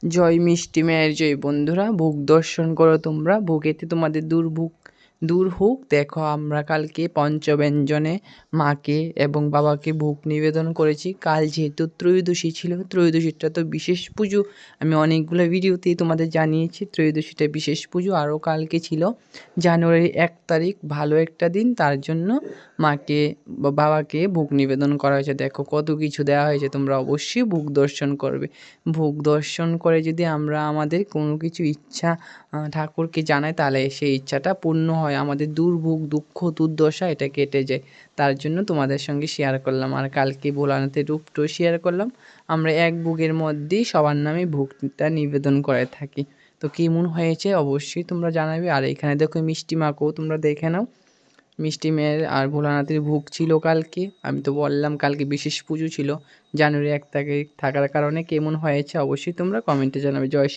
জয় মিষ্টি মায়ের জয়। বন্ধুরা, ভোগ দর্শন করো তোমরা, ভোগেতে তোমাদের দুর্ভোগ দূর হোক। দেখো, আমরা কালকে পঞ্চব্যঞ্জনে মাকে এবং বাবাকে ভোগ নিবেদন করেছি। কাল যেহেতু ত্রয়োদশী ছিল, ত্রয়োদশীটা তো বিশেষ পুজো, আমি অনেকগুলো ভিডিওতেই তোমাদের জানিয়েছি। ত্রয়োদশীটা বিশেষ পুজো, আরও কালকে ছিল জানুয়ারির 1 তারিখ, ভালো একটা দিন, তার জন্য মাকে বা বাবাকে ভোগ নিবেদন করা হয়েছে। দেখো কত কিছু দেওয়া হয়েছে, তোমরা অবশ্যই ভোগ দর্শন করবে। ভোগ দর্শন করে যদি আমরা আমাদের কোনো কিছু ইচ্ছা ঠাকুরকে জানাই, তাহলে সেই ইচ্ছাটা পূর্ণ হয়, আমাদের দুর্ভোগ দুঃখ দুর্দশা এটা কেটে যায়। তার জন্য তোমাদের সঙ্গে শেয়ার করলাম। আর কালকে ভোলানাথের রূপটাও শেয়ার করলাম। আমরা এক ভোগের মধ্যেই সবার নামে ভোগটা নিবেদন করে থাকি। তো কেমন হয়েছে অবশ্যই তোমরা জানাবে। আর এখানে দেখো মিষ্টি মাকেও তোমরা দেখে নাও। মিষ্টি মেয়ের আর ভোলানাথের ভোগ ছিল কালকে। আমি তো বললাম কালকে বিশেষ পুজো ছিল, জানুয়ারি 1 তারিখ থাকার কারণে কেমন হয়েছে অবশ্যই তোমরা কমেন্টে জানাবে। জয়